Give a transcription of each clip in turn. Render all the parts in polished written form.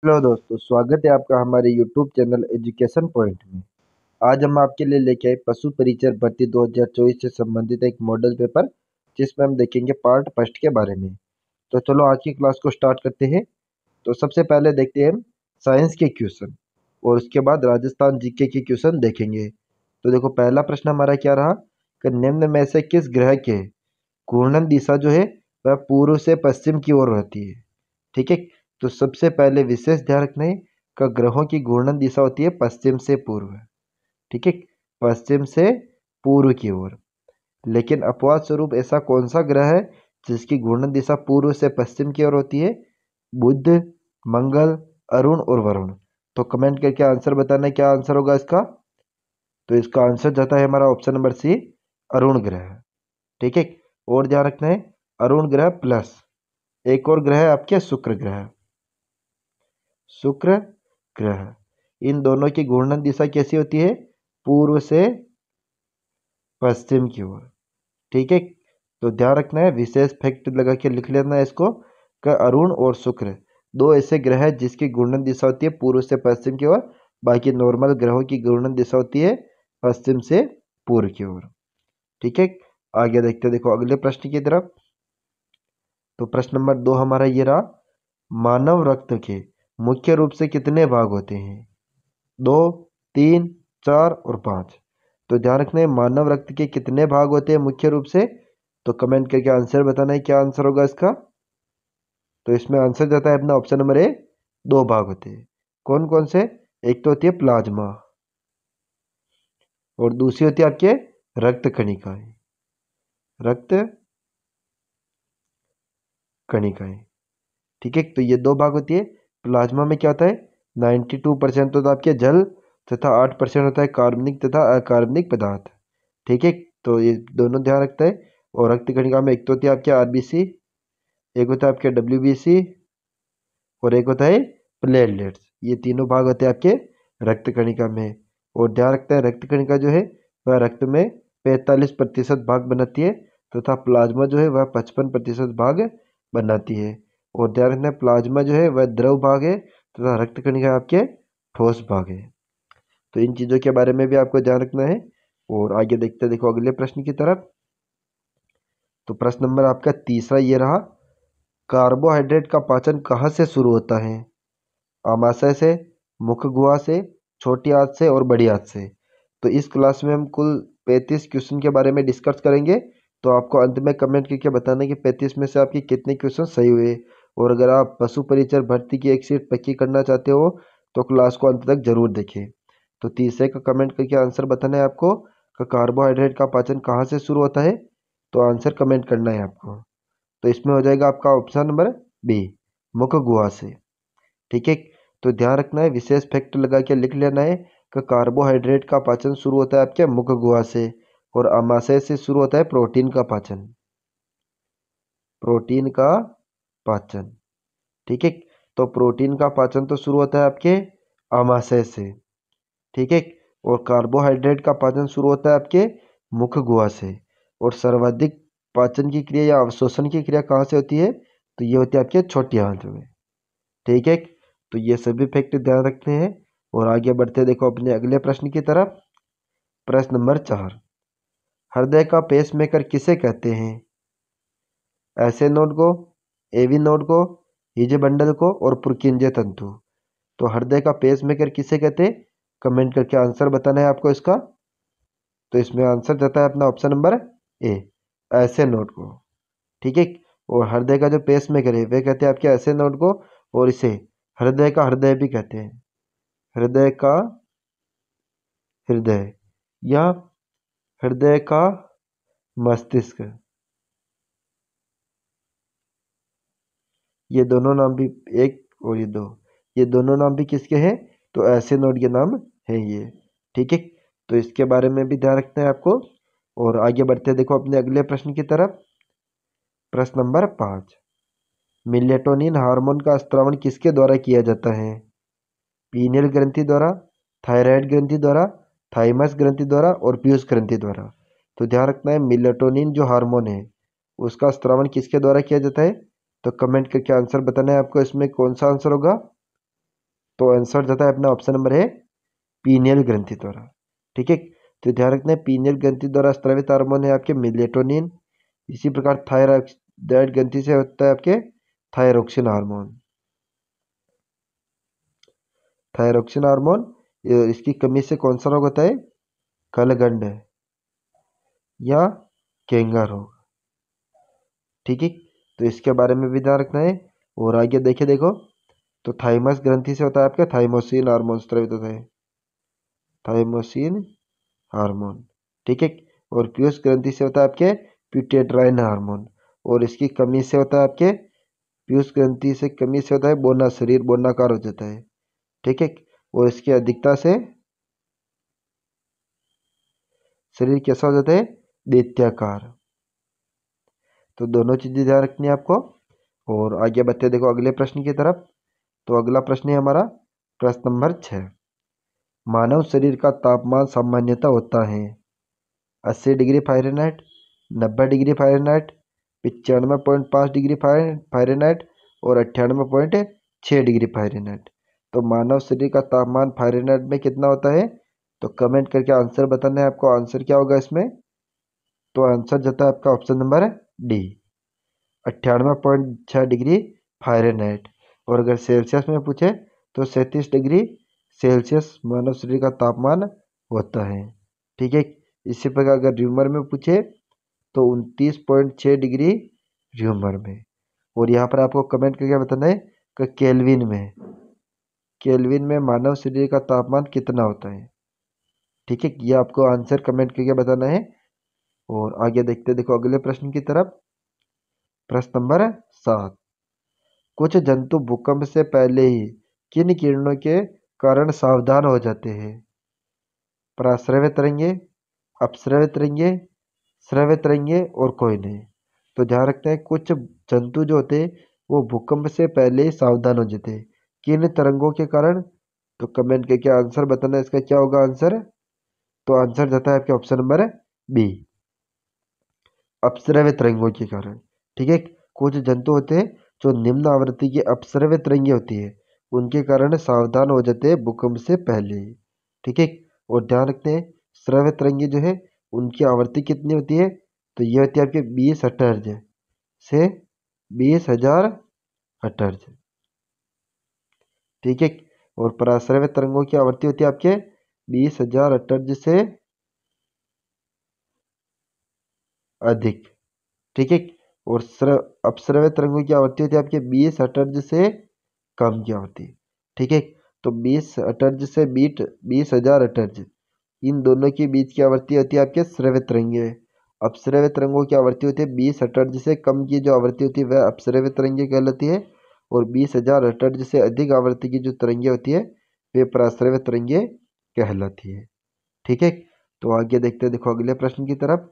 Hello दोस्तों, स्वागत है आपका हमारे यूट्यूब चैनल एजुकेशन पॉइंट में। आज हम आपके लिए लेके आए पशु परिचर भर्ती 2024 से संबंधित एक मॉडल पेपर, जिसमें हम देखेंगे पार्ट फर्स्ट के बारे में। तो चलो आज की क्लास को स्टार्ट करते हैं। तो सबसे पहले देखते हैं हम साइंस के क्वेश्चन, और उसके बाद राजस्थान जीके के क्वेश्चन देखेंगे। तो देखो, पहला प्रश्न हमारा क्या रहा कि निम्न में से किस ग्रह के घूर्णन दिशा जो है वह पूर्व से पश्चिम की ओर रहती है। ठीक है, तो सबसे पहले विशेष ध्यान रखना है कि ग्रहों की घूर्णन दिशा होती है पश्चिम से पूर्व। ठीक है, पश्चिम से पूर्व की ओर। लेकिन अपवाद स्वरूप ऐसा कौन सा ग्रह है जिसकी घूर्णन दिशा पूर्व से पश्चिम की ओर होती है? बुध, मंगल, अरुण और वरुण। तो कमेंट करके आंसर बताना है, क्या आंसर होगा इसका। तो इसका आंसर जाता है हमारा ऑप्शन नंबर सी, अरुण ग्रह। ठीक है, और ध्यान रखना है अरुण ग्रह प्लस एक और ग्रह है आपके शुक्र ग्रह। शुक्र ग्रह, इन दोनों की घूर्णन दिशा कैसी होती है? पूर्व से पश्चिम की ओर। ठीक है, तो ध्यान रखना है, विशेष फैक्ट लगा के लिख लेना है इसको कि अरुण और शुक्र दो ऐसे ग्रह हैं जिसकी घूर्णन दिशा होती है पूर्व से पश्चिम की ओर। बाकी नॉर्मल ग्रहों की घूर्णन दिशा होती है पश्चिम से पूर्व की ओर। ठीक है, आगे देखते हैं। देखो अगले प्रश्न की तरफ। तो प्रश्न नंबर 2 हमारा ये रहा, मानव रक्त के मुख्य रूप से कितने भाग होते हैं? 2, 3, 4 और 5। तो ध्यान रखना है मानव रक्त के कितने भाग होते हैं मुख्य रूप से। तो कमेंट करके आंसर बताना है, क्या आंसर होगा इसका। तो इसमें आंसर जाता है अपना ऑप्शन नंबर ए, 2 भाग होते हैं। कौन कौन से? एक तो होती है प्लाज्मा, और दूसरी होती है आपके रक्त कणिकाएं। रक्त कणिकाएं। ठीक है, तो ये 2 भाग होती है। प्लाज्मा में क्या होता है? 92% होता है आपके जल, तथा 8% होता है कार्बनिक तथा अकार्बनिक पदार्थ। ठीक है, तो ये दोनों ध्यान रखता है। और रक्त कणिका में एक तो होती है आपके आरबीसी, एक होता है आपके डब्ल्यूबीसी, और एक होता है प्लेटलेट्स। ये तीनों भाग होते हैं आपके रक्त कणिका में। और ध्यान रखता है रक्त कणिका जो है वह रक्त में 45% भाग बनाती है, तथा प्लाज्मा जो है वह 55% भाग बनाती है। और ध्यान रखना है प्लाज्मा जो है वह द्रव भाग है, तथा रक्त कणिका आपके ठोस भाग है। तो इन चीज़ों के बारे में भी आपको ध्यान रखना है। और आगे देखते हैं, देखो अगले प्रश्न की तरफ। तो प्रश्न नंबर आपका तीसरा ये रहा, कार्बोहाइड्रेट का पाचन कहाँ से शुरू होता है? आमाशय से, मुख गुहा से, छोटी आंत से और बड़ी आंत से। तो इस क्लास में हम कुल 35 क्वेश्चन के बारे में डिस्कस करेंगे। तो आपको अंत में कमेंट करके बताना है कि 35 में से आपके कितने क्वेश्चन सही हुए। और अगर आप पशु परिचर भर्ती की एक सीट पक्की करना चाहते हो तो क्लास को अंत तक जरूर देखें। तो तीसरे का कमेंट करके आंसर बताना है आपको कि कार्बोहाइड्रेट का पाचन कहाँ से शुरू होता है। तो आंसर कमेंट करना है आपको। तो इसमें हो जाएगा आपका ऑप्शन नंबर बी, मुख गुहा से। ठीक है, तो ध्यान रखना है, विशेष फैक्ट लगा के लिख लेना है कि कार्बोहाइड्रेट का पाचन शुरू होता है आपके मुख गुहा से, और आमाशय से शुरू होता है प्रोटीन का पाचन। प्रोटीन का पाचन। ठीक है, तो प्रोटीन का पाचन तो शुरू होता है आपके आमाशय से। ठीक है, और कार्बोहाइड्रेट का पाचन शुरू होता है आपके मुख गुहा से। और सर्वाधिक पाचन की क्रिया या अवशोषण की क्रिया कहाँ से होती है? तो ये होती है आपके छोटी आंत में। ठीक है, तो ये सभी फैक्ट ध्यान रखते हैं। और आगे बढ़ते देखो अपने अगले प्रश्न की तरफ। प्रश्न नंबर 4, हृदय का पेसमेकर किसे कहते हैं? ऐसे नोड को, एवी नोड को, हिज बंडल को और पुरकिंजे तंतु। तो हृदय का पेसमेकर किसे कहते हैं? कमेंट करके आंसर बताना है आपको इसका। तो इसमें आंसर जाता है अपना ऑप्शन नंबर ए, ऐसे नोड को। ठीक है, और हृदय का जो पेसमेकर है वे कहते हैं आपके ऐसे नोड को, और इसे हृदय का हृदय भी कहते हैं। हृदय का हृदय, या हृदय का मस्तिष्क। ये दोनों नाम भी, एक और ये दो, ये दोनों नाम भी किसके हैं? तो ऐसे नोड के नाम है ये। ठीक है, तो इसके बारे में भी ध्यान रखना है आपको। और आगे बढ़ते हैं देखो अपने अगले प्रश्न की तरफ। प्रश्न नंबर 5, मिलेटोनिन हार्मोन का स्त्रावन किसके द्वारा किया जाता है? पीनियल ग्रंथि द्वारा, थायराइड ग्रंथि द्वारा, थाइमस ग्रंथि द्वारा और पीयूष ग्रंथि द्वारा। तो ध्यान रखना है मिलेटोनिन जो हार्मोन है उसका स्त्रावन किसके द्वारा किया जाता है। तो कमेंट करके आंसर बताना है आपको, इसमें कौन सा आंसर होगा। तो आंसर जाता है अपना ऑप्शन नंबर है पीनियल ग्रंथि द्वारा। ठीक है, तो ध्यान रखना है पीनियल ग्रंथि द्वारा स्रावित हार्मोन है आपके मेलेटोनिन। इसी प्रकार थायराइड ग्रंथि से होता है आपके थायरोक्सिन हार्मोन। थायरोक्सिन हार्मोन इसकी कमी से कौन सा रोग होता है? कलगंड या केंगा रोग। ठीक है, तो इसके बारे में भी ध्यान रखना है। और आगे देखो तो थाइमस ग्रंथि से होता है आपका थाइमोसिन हार्मोन स्रावित होता है, थाइमोसिन हार्मोन। ठीक है, और पीयूष ग्रंथि से होता है आपके प्यूटेट्राइन हार्मोन। और इसकी कमी से होता है आपके पीयूष ग्रंथि से कमी से होता है बोना, शरीर बोनाकार हो जाता है। ठीक है, और इसकी अधिकता से शरीर कैसा हो जाता है? दैत्याकार। तो दोनों चीजें ध्यान रखनी है आपको। और आगे बढ़ते देखो अगले प्रश्न की तरफ। तो अगला प्रश्न है हमारा प्रश्न नंबर 6। मानव शरीर का तापमान सामान्यतः होता है 80 degree Fahrenheit, 90 degree Fahrenheit, 95.5 degree Fahrenheit और 98.6 डिग्री फ़ारेनहाइट। तो मानव शरीर का तापमान फ़ारेनहाइट में कितना होता है? तो कमेंट करके आंसर बताना है आपको। आंसर क्या होगा इसमें? तो आंसर जाता है आपका option number D, 98.6 degree Fahrenheit. और अगर सेल्सियस में पूछे तो 37 डिग्री सेल्सियस मानव शरीर का तापमान होता है। ठीक है, इसी प्रकार अगर र्यूमर में पूछे तो 29.6 डिग्री र्यूमर में। और यहाँ पर आपको कमेंट करके बताना है कि केल्विन में मानव शरीर का तापमान कितना होता है। ठीक है, ये आपको आंसर कमेंट करके बताना है। और आगे देखते देखो अगले प्रश्न की तरफ। प्रश्न नंबर 7। कुछ जंतु भूकंप से पहले ही किन किरणों के कारण सावधान हो जाते हैं? पराश्रव्य तरंगे, अपश्रव्य तरंगे, श्रव्य तरंगे और कोई नहीं। तो ध्यान रखते हैं कुछ जंतु जो होते हैं वो भूकंप से पहले ही सावधान हो जाते हैं। किन तरंगों के कारण? तो कमेंट करके आंसर बताना इसका क्या होगा आंसर। तो आंसर जाता है आपके ऑप्शन नंबर बी, अपश्रव्य तरंगों के कारण। ठीक है, कुछ जंतु होते हैं जो निम्न आवृत्ति की अपश्रव्य तरंगे होती है उनके कारण सावधान हो जाते हैं भूकंप से पहले ही। ठीक है, और ध्यान रखते हैं श्रव्य तरंगे जो है उनकी आवृत्ति कितनी होती है? तो ये होती है आपके 20 हर्ट्ज से 20,000 हर्ट्ज। ठीक है, और पराश्रव्य तरंगों की आवृत्ति होती है आपके 20,000 हर्ट्ज से अधिक। ठीक है, और अपश्रव्य तरंगों की आवृत्ति होती है आपके 20 हर्ट्ज से कम की आवृत्ति। ठीक है, तो 20 हर्ट्ज से 20,000 हर्ट्ज इन दोनों के बीच की आवृत्ति होती है आपके श्रव्य तरंगे। अपश्रव्य तरंगों की आवृत्ति होती है 20 हर्ट्ज से कम की जो आवृत्ति होती है वह अपश्रव्य तरंगे कहलाती है। और 20,000 हर्ट्ज से अधिक आवृत्ति की जो तरंगे होती है वे पराश्रव्य तरंगे कहलाती है। ठीक है, तो आगे देखते हैं देखो अगले प्रश्न की तरफ।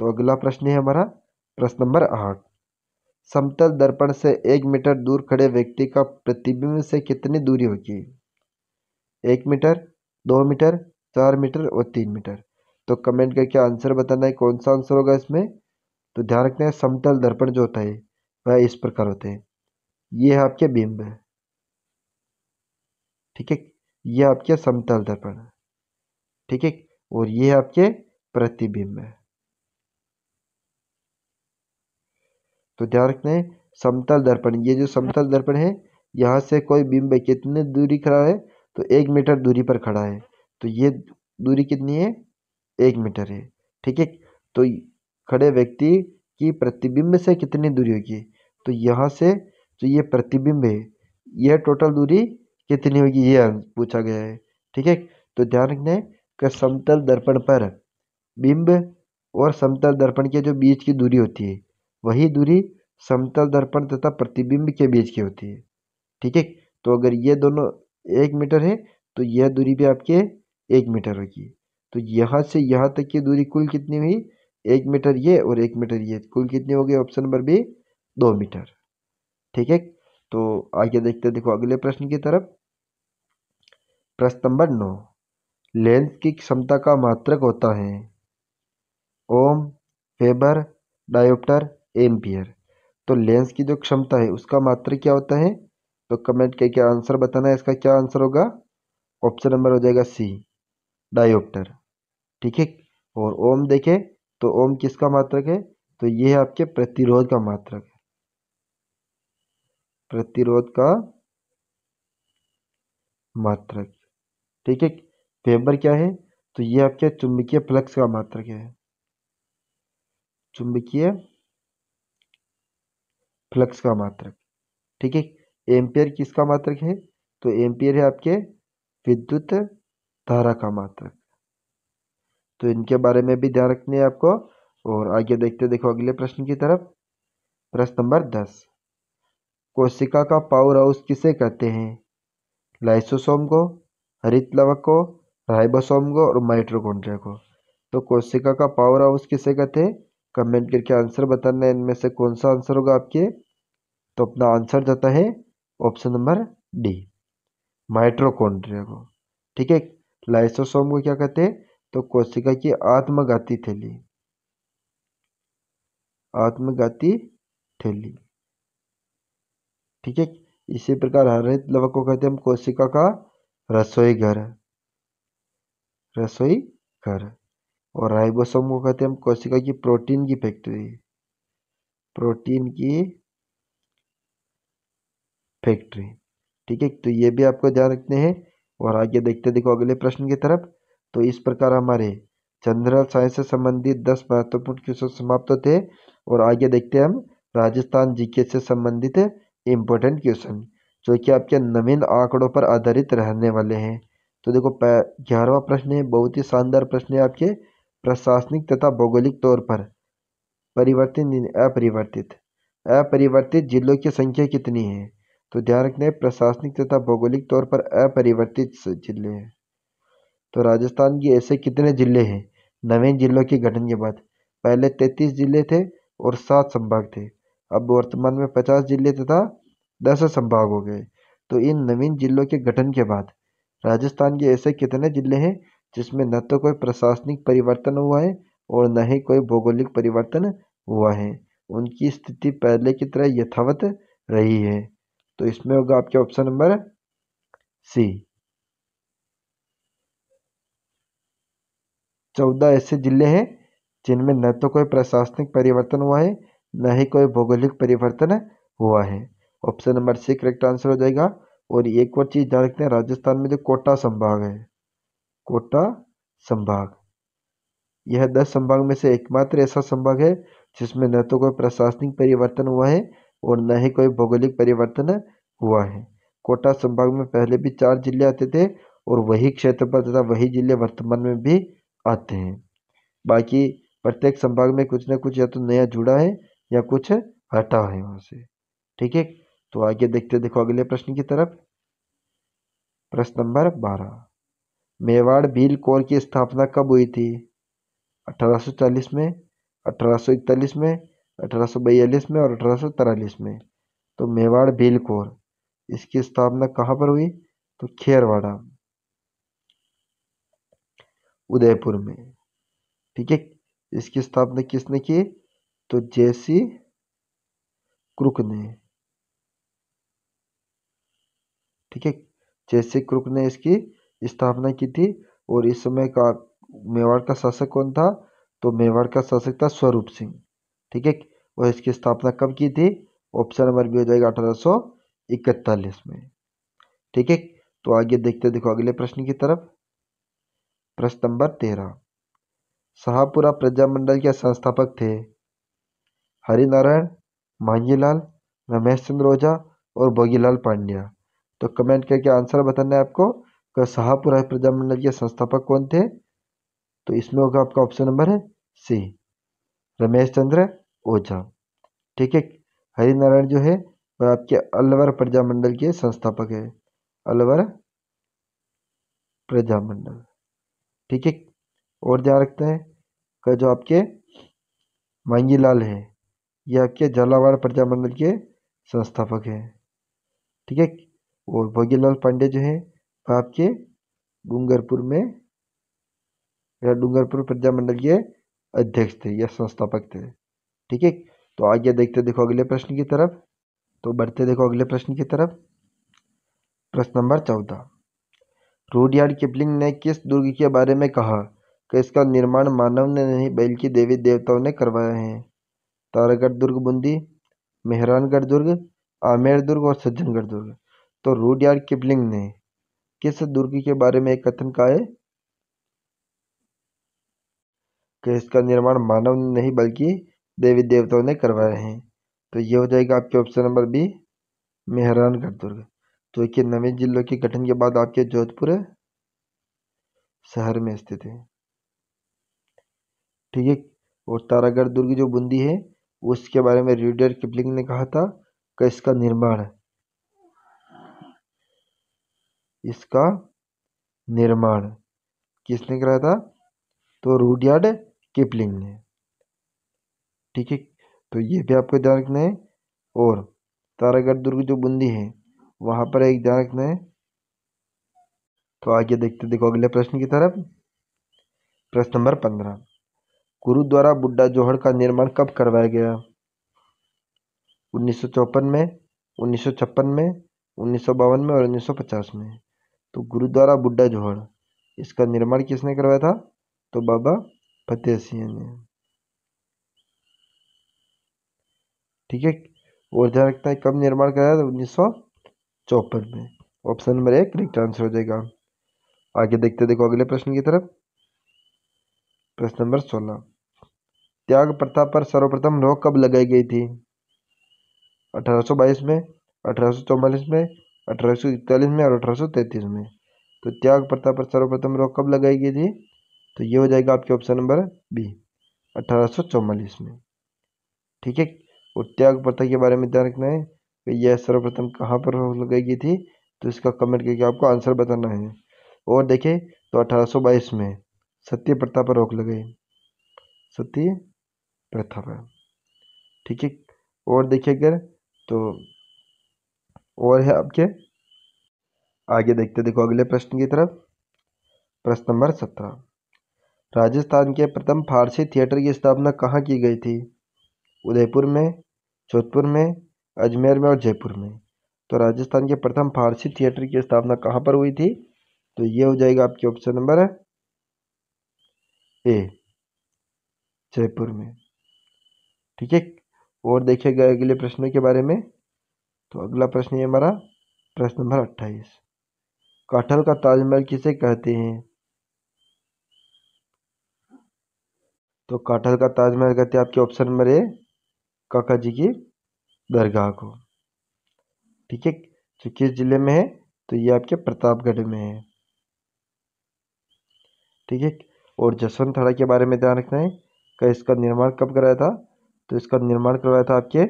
तो अगला प्रश्न है हमारा प्रश्न नंबर 8। समतल दर्पण से 1 मीटर दूर खड़े व्यक्ति का प्रतिबिंब से कितनी दूरी होगी? 1 मीटर, 2 मीटर, 4 मीटर और 3 मीटर। तो कमेंट करके आंसर बताना है कौन सा आंसर होगा इसमें। तो ध्यान रखते हैं समतल दर्पण जो होता है वह इस प्रकार होते हैं। ये है आपके बिंब है। ठीक है, ये आपके समतल दर्पण है। ठीक है, और ये है आपके प्रतिबिंब है। तो ध्यान रखना है समतल दर्पण, ये जो समतल दर्पण है यहाँ से कोई बिंब कितनी दूरी खड़ा है? तो 1 मीटर दूरी पर खड़ा है। तो ये दूरी कितनी है? 1 मीटर है। ठीक है, तो खड़े व्यक्ति की प्रतिबिंब से कितनी दूरी होगी? तो यहाँ से जो ये प्रतिबिंब है यह टोटल दूरी कितनी होगी ये पूछा गया है। ठीक है, तो ध्यान रखना है कि समतल दर्पण पर बिंब और समतल दर्पण के जो बीच की दूरी होती है वही दूरी समतल दर्पण तथा प्रतिबिंब के बीच की होती है। ठीक है, तो अगर ये दोनों 1 मीटर है तो यह दूरी भी आपके 1 मीटर होगी। तो यहाँ से यहाँ तक की दूरी कुल कितनी हुई? 1 मीटर ये और 1 मीटर ये, कुल कितनी हो गई? Option number B 2 metre. ठीक है, तो आगे देखते हैं देखो अगले प्रश्न की तरफ। प्रश्न नंबर 9। लेंस की क्षमता का मात्रक होता है ओम, फेबर, डायोप्टर, एम्पियर। तो लेंस की जो क्षमता है उसका मात्रक क्या होता है? तो कमेंट करके आंसर बताना है। इसका क्या आंसर होगा? ऑप्शन नंबर हो जाएगा सी, डायोप्टर। ठीक है। और ओम देखें तो ओम किसका मात्रक है? तो ये है आपके प्रतिरोध का मात्रक है, प्रतिरोध का मात्रक। ठीक है। वेबर क्या है? तो ये आपके चुंबकीय फ्लक्स का मात्रक है, चुंबकीय फ्लक्स का मात्रक। ठीक है। एम्पियर किसका मात्रक है? तो एम्पियर है आपके विद्युत धारा का मात्रक। तो इनके बारे में भी ध्यान रखने हैं आपको। और आगे देखते देखो अगले प्रश्न की तरफ। प्रश्न नंबर 10, कोशिका का पावर हाउस किसे कहते हैं? लाइसोसोम को, हरित लवक को, राइबोसोम को और माइटोकॉन्ड्रिया को। तो कोशिका का पावर हाउस किसे कहते हैं? कमेंट करके आंसर बताना है, इनमें से कौन सा आंसर होगा आपके। तो अपना आंसर जाता है ऑप्शन नंबर डी, माइटोकॉन्ड्रिया को। ठीक है। लाइसोसोम को क्या कहते हैं? तो कोशिका की आत्मघाती थैली, आत्मघाती थैली। ठीक है। इसी प्रकार हरित लवक को कहते हैं हम कोशिका का रसोई घर, रसोई घर। और राइबोसोम को कहते हैं हम कोशिका की प्रोटीन की फैक्ट्री, प्रोटीन की फैक्ट्री। ठीक है। तो ये भी आपको ध्यान रखने हैं। और आगे देखते देखो अगले प्रश्न की तरफ। तो इस प्रकार हमारे जनरल साइंस से संबंधित 10 महत्वपूर्ण क्वेश्चन समाप्त होते हैं। और आगे देखते हैं हम राजस्थान जीके से संबंधित इंपॉर्टेंट क्वेश्चन, जो कि आपके नवीन आंकड़ों पर आधारित रहने वाले हैं। तो देखो 11वां प्रश्न है, बहुत ही शानदार प्रश्न है आपके। प्रशासनिक तथा भौगोलिक तौर पर परिवर्तित अपरिवर्तित अपरिवर्तित जिलों की संख्या कितनी है? तो ध्यान रखना है प्रशासनिक तथा भौगोलिक तौर पर अपरिवर्तित जिले हैं। तो राजस्थान के ऐसे कितने जिले हैं नवीन जिलों के गठन के बाद? पहले 33 जिले थे और 7 संभाग थे। अब वर्तमान में 50 जिले तथा 10 संभाग हो गए। तो इन नवीन जिलों के गठन के बाद राजस्थान के ऐसे कितने जिले हैं जिसमें न तो कोई प्रशासनिक परिवर्तन हुआ है और न ही कोई भौगोलिक परिवर्तन हुआ है? उनकी स्थिति पहले की तरह यथावत रही है। तो इसमें होगा आपके ऑप्शन नंबर सी, 14 ऐसे जिले हैं जिनमें न तो कोई प्रशासनिक परिवर्तन हुआ है न ही कोई भौगोलिक परिवर्तन हुआ है। Option number C correct answer हो जाएगा। और एक और चीज ध्यान रखते हैं, राजस्थान में जो कोटा संभाग है, कोटा संभाग, यह 10 संभाग में से एकमात्र ऐसा संभाग है जिसमें न तो कोई प्रशासनिक परिवर्तन हुआ है और न ही कोई भौगोलिक परिवर्तन हुआ है। कोटा संभाग में पहले भी 4 जिले आते थे और वही क्षेत्रफल तथा वही जिले वर्तमान में भी आते हैं। बाकी प्रत्येक संभाग में कुछ न कुछ या तो नया जुड़ा है या कुछ हटा है वहां से। ठीक है। तो आगे देखते देखो अगले प्रश्न की तरफ। प्रश्न नंबर 12, मेवाड़ भील कोर की स्थापना कब हुई थी? 1840 में, 1841 में, 1842 में और 1843 में। तो मेवाड़ भील कोर, इसकी स्थापना कहाँ पर हुई? तो खेरवाड़ा, उदयपुर में। ठीक है। इसकी स्थापना किसने की? तो जेसी क्रुक ने। ठीक है। जेसी क्रुक ने इसकी स्थापना की थी। और इस समय का मेवाड़ का शासक कौन था? तो मेवाड़ का शासक था स्वरूप सिंह। ठीक है। और इसकी स्थापना कब की थी? ऑप्शन नंबर बी हो जाएगा 1841 में। ठीक है। तो आगे देखते देखो अगले प्रश्न की तरफ। प्रश्न नंबर 13, शाहपुरा प्रजामंडल के संस्थापक थे हरिनारायण, मांझीलाल, रमेश चंद्र ओझा और भोगीलाल पांड्या। तो कमेंट करके आंसर बताना है आपको कि शाहपुरा प्रजामंडल के संस्थापक कौन थे। तो इसमें होगा आपका ऑप्शन नंबर है सी, रमेश चंद्र ओझा। ठीक है। हरिनारायण जो है वह आपके अलवर प्रजामंडल के संस्थापक है, अलवर प्रजामंडल। ठीक है। और ध्यान रखते हैं कि जो आपके मांगीलाल है ये आपके झालावाड़ प्रजामंडल के संस्थापक हैं। ठीक है। और भोगीलाल पांडे जो है वह आपके डूंगरपुर में या डूंगरपुर प्रजामंडल के अध्यक्ष थे या संस्थापक थे। ठीक है। तो आगे देखते देखो अगले प्रश्न की तरफ। तो बढ़ते देखो अगले प्रश्न की तरफ। प्रश्न नंबर 14, रुडयार्ड किपलिंग ने किस दुर्ग के बारे में कहा कि इसका निर्माण मानव ने नहीं बल्कि देवी देवताओं ने करवाया है? तारागढ़ दुर्ग बूंदी, मेहरानगढ़ दुर्ग, आमेर दुर्ग और सज्जनगढ़ दुर्ग। तो रुडयार्ड किपलिंग ने किस दुर्ग के बारे में एक कथन कहा है कि इसका निर्माण मानव ने नहीं बल्कि देवी देवताओं ने करवाया है? तो ये हो जाएगा आपके ऑप्शन नंबर बी, मेहरानगढ़ दुर्ग। तो ये नवे जिलों के गठन के बाद आपके जोधपुर शहर में स्थित है। ठीक है। और तारागढ़ दुर्ग जो बूंदी है उसके बारे में रुडयार्ड किपलिंग ने कहा था कि इसका निर्माण किसने कराया था? तो रुडयार्ड किपलिंग ने। ठीक है। तो ये भी आपको ध्यान रखना है। और तारागढ़ दुर्ग जो बूंदी है वहां पर एक ध्यान रखना है। तो आगे देखते देखो अगले प्रश्न की तरफ। प्रश्न नंबर 15, गुरुद्वारा बुड्ढा जोहड़ का निर्माण कब करवाया गया? 1954 में, 1956 में, 1952 में और 1950 में। तो गुरुद्वारा बुड्ढा जोहड़ इसका निर्माण किसने करवाया था? तो बाबा फतेह सिंह ने। ठीक है। और ध्यान रखना है कब निर्माण कराया था? 1954 में। ऑप्शन नंबर 1 करेक्ट आंसर हो जाएगा। आगे देखते देखो अगले प्रश्न की तरफ। प्रश्न नंबर 16, त्याग प्रथा पर सर्वप्रथम रोक कब लगाई गई थी? 1822 में, 1844 में, 1841 में और 1833 में। तो त्याग प्रथा पर सर्वप्रथम रोक कब लगाई गई थी? तो ये हो जाएगा आपके ऑप्शन नंबर बी, 1844 में। ठीक है। और त्याग प्रथा के बारे में ध्यान रखना है कि यह सर्वप्रथम कहाँ पर रोक लगाई गई थी? तो इसका कमेंट करके आपको आंसर बताना है। और देखें तो 1822 में सत्य प्रथा पर रोक लगाई, सत्य प्रथा पर। ठीक है। और देखिए अगर तो और है आपके आगे देखते देखो अगले प्रश्न की तरफ। प्रश्न नंबर 17, राजस्थान के प्रथम फारसी थिएटर की स्थापना कहाँ की गई थी? उदयपुर में, जोधपुर में, अजमेर में और जयपुर में। तो राजस्थान के प्रथम फारसी थिएटर की स्थापना कहाँ पर हुई थी? तो ये हो जाएगा आपके ऑप्शन नंबर ए, जयपुर में। ठीक है। और देखिएगा अगले प्रश्न के बारे में। तो अगला प्रश्न ये हमारा प्रश्न नंबर 28, काठल का ताजमहल किसे कहते हैं? तो काठल का ताजमहल कहते हैं आपके ऑप्शन नंबर ए, काका जी की दरगाह को। ठीक है। तो किस जिले में है? तो ये आपके प्रतापगढ़ में है। ठीक है। और जसवंत थाड़ा के बारे में ध्यान रखना है कि इसका निर्माण कब कराया था? तो इसका निर्माण करवाया था आपके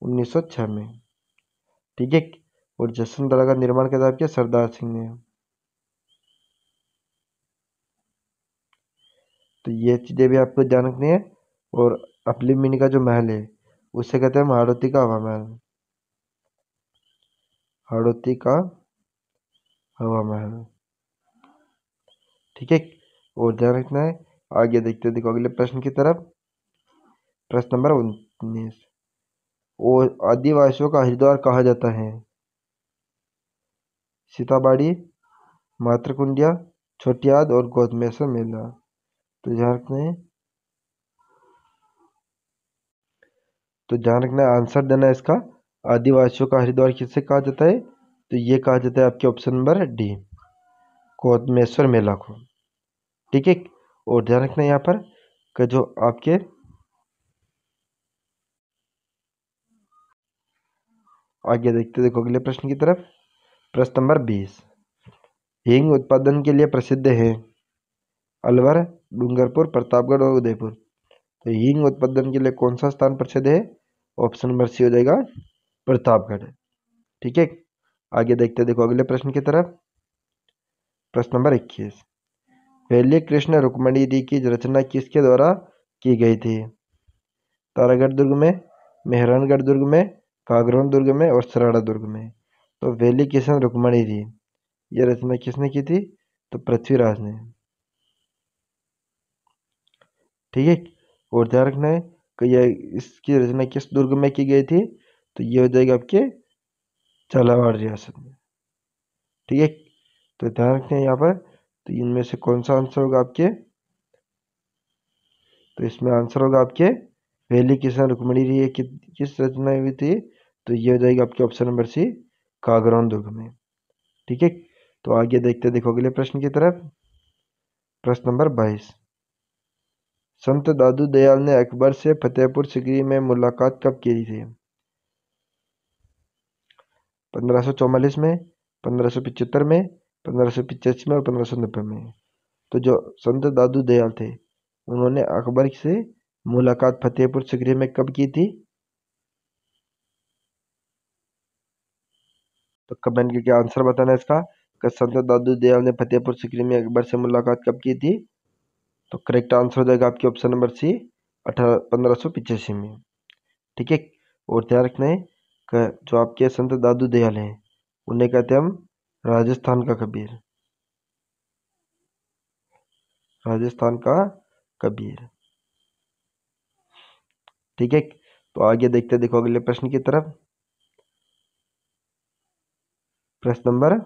1906 में। ठीक है। और जसवंत थाड़ा का निर्माण किया था आपके सरदार सिंह ने। तो ये चीज़ें भी आपको ध्यान रखनी है। और अपली मिनी का जो महल है उसे कहते हैं हाड़ौती का हवा महल, हाड़ौती का हवा महल। ठीक है। और ध्यान रखना है। आगे देखते देखो अगले प्रश्न की तरफ। प्रश्न नंबर 19, और आदिवासियों का हरिद्वार कहा जाता है? सीताबाड़ी, मातृकुंडिया, छोटियाद और गौतमेश्वर मेला। तो ध्यान रखना है। तो ध्यान रखना है आंसर देना है इसका। आदिवासियों का हरिद्वार किससे कहा जाता है? तो ये कहा जाता है आपके ऑप्शन नंबर डी, गौतमेश्वर मेला को। ठीक है। और ध्यान रखना है यहाँ पर कि जो आपके आगे देखते देखो अगले प्रश्न की तरफ। प्रश्न नंबर 20, हींग उत्पादन के लिए प्रसिद्ध है? अलवर, डूंगरपुर, प्रतापगढ़ और उदयपुर। तो हींग उत्पादन के लिए कौन सा स्थान प्रसिद्ध है? ऑप्शन नंबर सी हो जाएगा प्रतापगढ़। ठीक है। आगे देखते देखो अगले प्रश्न की तरफ। प्रश्न नंबर 21, पहले कृष्ण रुक्मणी की रचना किसके द्वारा की गई थी? तारागढ़ दुर्ग में, मेहरानगढ़ दुर्ग में, कागरोन दुर्ग में और सराड़ा दुर्ग में। तो वेली किशन रुक्मणी थी, ये रचना किसने की थी? तो पृथ्वीराज ने। ठीक है। और ध्यान रखना है कि यह इसकी रचना किस दुर्ग में की गई थी? तो ये हो जाएगा आपके झालावाड़ रियासत में। ठीक है, तो ध्यान रखते हैं यहाँ पर, तो इनमें से कौन सा आंसर होगा आपके, तो इसमें आंसर होगा आपके वेली किसान रुक्मिणी री है किस रचना हुई थी, तो ये हो जाएगा आपके ऑप्शन नंबर सी, कागरौन दुर्ग में। ठीक है, तो आगे देखते देखो अगले प्रश्न की तरफ। प्रश्न नंबर 22, संत दादू दयाल ने अकबर से फतेहपुर सिकरी में मुलाकात कब की थी? 1544 में, 1575 में, 1585 में और 1590 में। तो जो संत दादू दयाल थे, उन्होंने अकबर से मुलाकात फतेहपुर सिकरी में कब की थी? तो कमेंट करके आंसर बताना है इसका, कि संत दादू दयाल ने फतेहपुर सिकरी में अकबर से मुलाकात कब की थी? तो करेक्ट आंसर हो जाएगा आपके ऑप्शन नंबर सी, 1585 में। ठीक है, और ध्यान रखना है कि जो आपके संत दादू दयाल हैं, उन्हें कहते हैं हम राजस्थान का कबीर, राजस्थान का कबीर। ठीक है, तो आगे देखते देखो अगले प्रश्न की तरफ। प्रश्न नंबर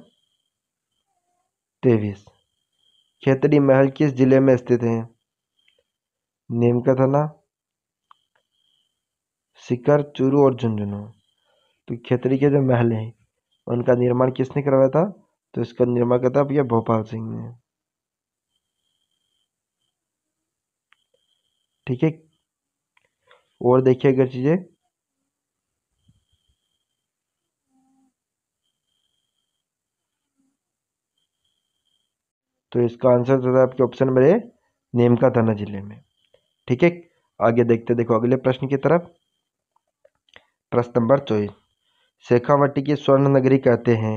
23, खेतड़ी महल किस जिले में स्थित है? नीम का थाना, सीकर, चूरू और झुंझुनू। तो खेतड़ी के जो महल हैं, उनका निर्माण किसने करवाया था? तो इसका निर्माण करता है भैया भोपाल सिंह ने। ठीक है, और देखिए अगर चीजें, तो इसका आंसर जो है आपके ऑप्शन नंबर ए, नीमका थाना जिले में। ठीक है, आगे देखते देखो अगले प्रश्न की तरफ। प्रश्न नंबर 24, शेखावटी की स्वर्ण नगरी कहते हैं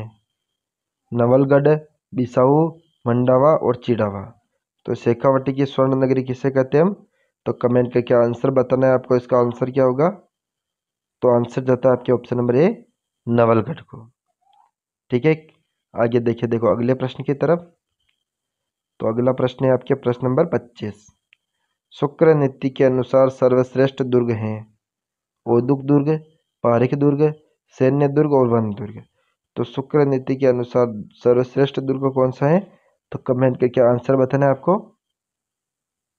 नवलगढ़, बिसाऊ, मंडावा और चिड़ावा। तो शेखावटी की स्वर्ण नगरी किसे कहते हैं हम? तो कमेंट करके आंसर बताना है आपको, इसका आंसर क्या होगा। तो आंसर जाता है आपके ऑप्शन नंबर ए, नवलगढ़ को। ठीक है, आगे देखिए देखो अगले प्रश्न की तरफ। तो अगला प्रश्न है आपके प्रश्न नंबर 25, शुक्र नीति के अनुसार सर्वश्रेष्ठ दुर्ग हैं ओदुक दुर्ग, पारिक दुर्ग, सैन्य दुर्ग और वन दुर्ग। तो शुक्र नीति के अनुसार सर्वश्रेष्ठ दुर्ग कौन सा है? तो कमेंट करके आंसर बताना है आपको।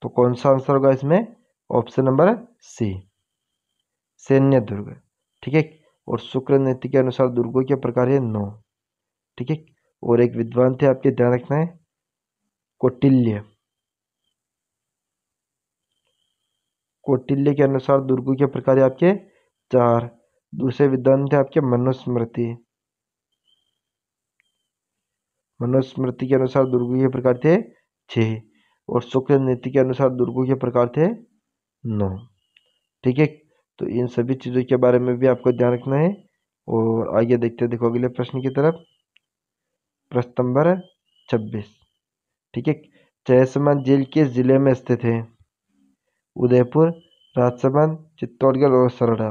तो कौन सा आंसर होगा इसमें? ऑप्शन नंबर सी, सैन्य दुर्ग। ठीक है, और शुक्र नीति के अनुसार दुर्गों के प्रकार है 9। ठीक है, और एक विद्वान थे आपके, ध्यान रखना है, कौटिल्य। कौटिल्य के अनुसार दुर्गों के प्रकार है आपके 4। दूसरे विद्वान थे आपके मनुस्मृति। मनुस्मृति के अनुसार दुर्गों के प्रकार थे 6, और शुक्र नीति के अनुसार दुर्गों के प्रकार थे 9। ठीक है, तो इन सभी चीज़ों के बारे में भी आपको ध्यान रखना है। और आगे देखते देखो अगले प्रश्न की तरफ। प्रश्न नंबर 26। ठीक है, जयसमंद झील किस जिले में स्थित है? उदयपुर, राजसमंद, चित्तौड़गढ़ और सरड़ा।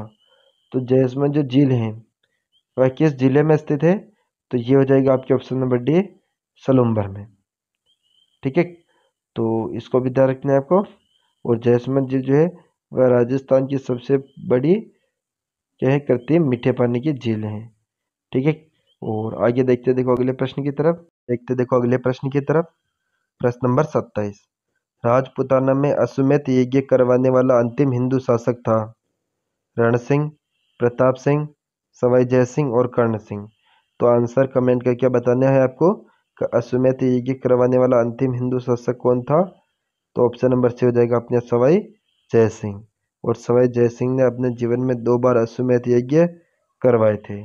तो जयसमंद जो झील है, वह किस जिले में स्थित है? तो ये हो जाएगा आपके ऑप्शन नंबर डी, सलूम्बर में। ठीक है, तो इसको भी ध्यान रखना है आपको। और जयसमंद झील जो है, वह राजस्थान की सबसे बड़ी क्या है, कृत्रिम मीठे पानी की झील है। ठीक है, और आगे देखते देखो अगले प्रश्न की तरफ। देखते देखो अगले प्रश्न की तरफ। प्रश्न नंबर 27, राजपुताना में अश्वमेध यज्ञ करवाने वाला अंतिम हिंदू शासक था? रण सिंह, प्रताप सिंह, सवाई जय सिंह और कर्ण सिंह। तो आंसर कमेंट करके बताना है आपको कि अश्वमेध यज्ञ करवाने वाला अंतिम हिंदू शासक कौन था। तो ऑप्शन नंबर सी हो जाएगा अपने सवाई जय सिंह। और सवाई जय सिंह ने अपने जीवन में 2 बार अश्वमेध यज्ञ करवाए थे।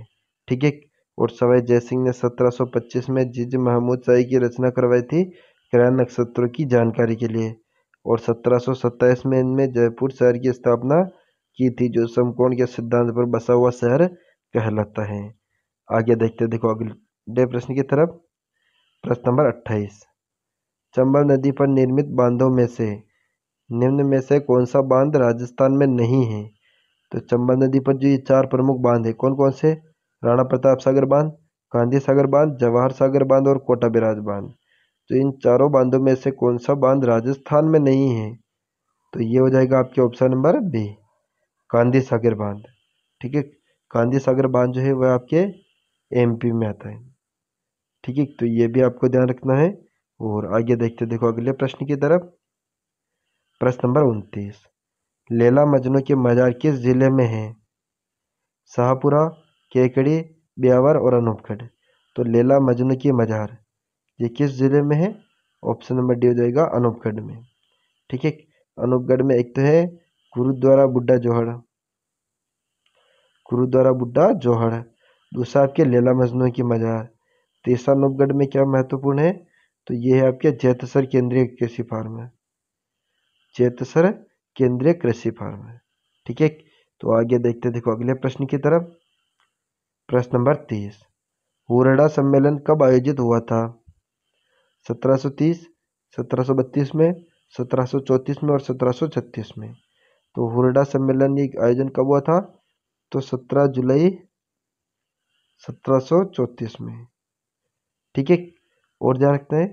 ठीक है, और सवाई जय सिंह ने 1725 में जिज महमूद शाही की रचना करवाई थी ग्रह नक्षत्रों की जानकारी के लिए। और 1727 में इनमें जयपुर शहर की स्थापना की थी, जो समकोण के सिद्धांत पर बसा हुआ शहर कहलाता है। आगे देखते देखो अगले प्रश्न की तरफ। प्रश्न नंबर 28, चंबल नदी पर निर्मित बांधों में से निम्न में से कौन सा बांध राजस्थान में नहीं है? तो चंबल नदी पर जो ये 4 प्रमुख बांध है, कौन कौन से? राणा प्रताप सागर बांध, गांधी सागर बांध, जवाहर सागर बांध और कोटा बैराज बांध। तो इन चारों बांधों में से कौन सा बांध राजस्थान में नहीं है? तो ये हो जाएगा आपके option number B, Gandhi Sagar बांध। ठीक है, गांधी सागर बांध जो है वह आपके एमपी में आता है। ठीक है, तो ये भी आपको ध्यान रखना है। और आगे देखते देखो अगले प्रश्न की तरफ। प्रश्न नंबर 29, लैला मजनू के मजार किस जिले में है? शाहपुरा, केकड़ी, ब्यावर और अनूपगढ़। तो लैला मजनू की मजार ये किस जिले में है? ऑप्शन नंबर डी हो जाएगा अनूपगढ़ में। ठीक है, अनूपगढ़ में एक तो है गुरुद्वारा बुड्ढा जोहड़, गुरुद्वारा बुड्ढा जोहड़। दूसरा आपके लैला मजनू की मजार। तीसरा अनूपगढ़ में क्या महत्वपूर्ण है? तो ये है आपके जैतसर केंद्रीय कृषि फार्म है, जैतसर केंद्रीय कृषि फार्म है। ठीक है, तो आगे देखते देखो अगले प्रश्न की तरफ। प्रश्न नंबर 30, हुरडा सम्मेलन कब आयोजित हुआ था? 1730, 1732 में, 1734 में और 1736 में। तो हुरडा सम्मेलन ये आयोजन कब हुआ था? तो 17 जुलाई 1734 में। ठीक है, और ध्यान रखते हैं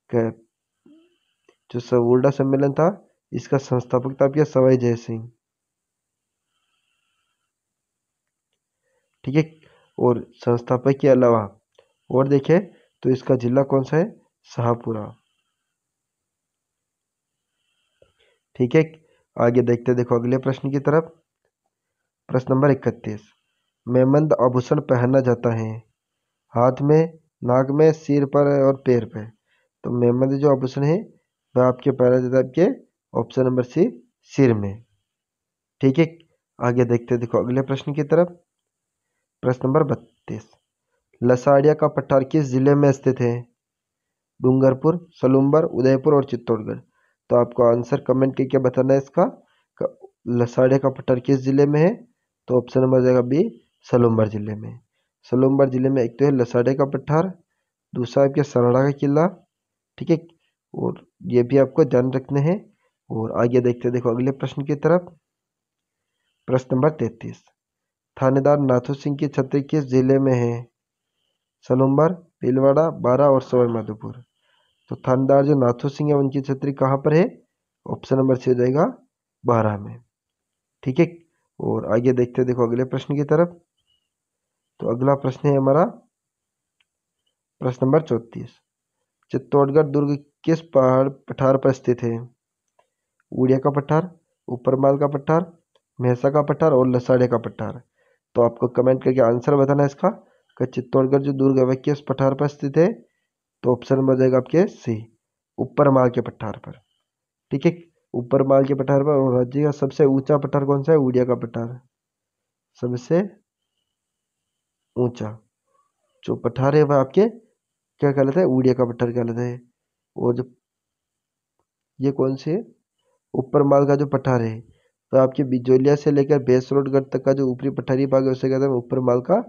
कि जो हुरडा सम्मेलन था इसका संस्थापक था आपके सवाई जय सिंह। ठीक है, और संस्थापक के अलावा और देखें तो इसका जिला कौन सा है? शाहपुरा। ठीक है, आगे देखते देखो अगले प्रश्न की तरफ। प्रश्न नंबर 31, मेमंद आभूषण पहना जाता है हाथ में, नाक में, सिर पर और पैर पे। तो मेमंद जो आभूषण है वह आपके पहना जाता है आपके ऑप्शन नंबर सी, सिर में। ठीक है, आगे देखते देखो अगले प्रश्न की तरफ। प्रश्न नंबर 32, लसाड़िया का पठार किस जिले में स्थित है? डूंगरपुर, सलूम्बर, उदयपुर और चित्तौड़गढ़। तो आपको आंसर कमेंट करके बताना है इसका। लसाड़िया का पठार किस जिले में है? तो ऑप्शन नंबर हो जाएगा बी, सलूम्बर जिले में। सलूम्बर जिले में एक तो है लसाड़िया का पठार, दूसरा आपके सरड़ा का किला। ठीक है, और ये भी आपको ध्यान रखने हैं। और आगे देखते देखो अगले प्रश्न की तरफ। प्रश्न नंबर 33, थानेदार नाथू सिंह की छतरी किस जिले में है? सलूम्बर, भीलवाड़ा, बारा और सवाईमाधोपुर। तो थानेदार जो नाथू सिंह है उनकी छतरी कहाँ पर है? ऑप्शन नंबर सी हो जाएगा बारा में। ठीक है, और आगे देखते देखो अगले प्रश्न की तरफ। तो अगला प्रश्न है हमारा प्रश्न नंबर 34, चित्तौड़गढ़ दुर्ग किस पहाड़ पठार पर स्थित है? उड़िया का पठार, ऊपरमाल का पठार, मेहसा का पठार और लसाड़िया का पठार। तो आपको कमेंट करके आंसर बताना है इसका कि चित्तौड़गढ़ जो दुर्ग है वह किस पठार पर स्थित है? तो ऑप्शन नंबर जाएगा आपके सी, ऊपरमाल के पठार पर। ठीक है, ऊपरमाल के पठार पर। और राज्य का सबसे ऊंचा पठार कौन सा है? उड़िया का पठार, सबसे ऊंचा जो पठार है वह आपके क्या कहलाता है? उड़िया का पठार कहलाता है। और जो ये कौन से ऊपरमाल का जो पठार है तो आपके बिजोलिया से लेकर बेसरोडगढ़ तक का जो ऊपरी पठारी भाग है उसे कहते हैं ऊपरमाल का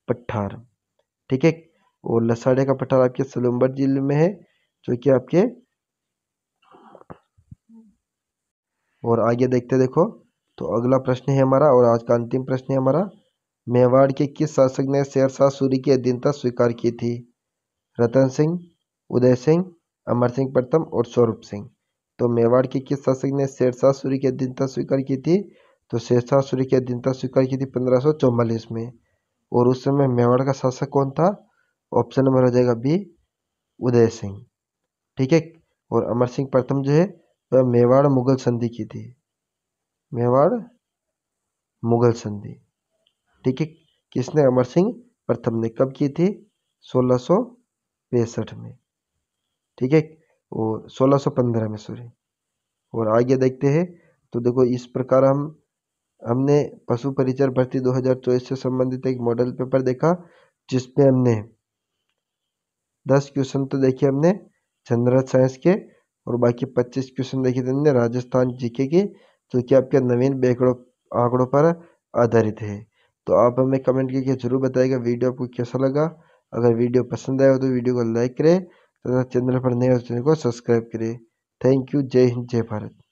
पठार। ठीक है, और लसाड़िया का पठार आपके सलूम्बर जिले में है जो कि आपके। और आगे देखते देखो, तो अगला प्रश्न है हमारा और आज का अंतिम प्रश्न है हमारा, मेवाड़ के किस शासक ने शेरशाह सूरी की अधीनता स्वीकार की थी? रतन सिंह, उदय सिंह, अमर सिंह प्रथम और स्वरूप सिंह। तो मेवाड़ के किस शासक ने शेरशाह सूरी की अधीनता स्वीकार की थी? तो शेरशाह सूरी की अधीनता स्वीकार की थी 1544 में। और उस समय मेवाड़ का शासक कौन था? ऑप्शन नंबर हो जाएगा बी, उदय सिंह। ठीक है, और अमर सिंह प्रथम जो है वह मेवाड़ मुगल संधि की थी, मेवाड़ मुगल संधि। ठीक है, किसने? अमर सिंह प्रथम ने। कब की थी? 1665 में। ठीक है, और 1615 में, सॉरी। और आगे देखते हैं, तो देखो इस प्रकार हमने पशु परिचर भर्ती 2024 से संबंधित एक मॉडल पेपर देखा जिसमें हमने 10 क्वेश्चन तो देखे हमने जनरल साइंस के, और बाकी 25 क्वेश्चन देखे थे हमने राजस्थान जीके के, जो कि आपके नवीन आंकड़ों पर आधारित है। तो आप हमें कमेंट करके जरूर बताइएगा वीडियो आपको कैसा लगा। अगर वीडियो पसंद आया हो तो वीडियो को लाइक करें तथा चैनल पर नए हो तो चैनल को सब्सक्राइब करें। Thank you. जय हिंद, जय भारत।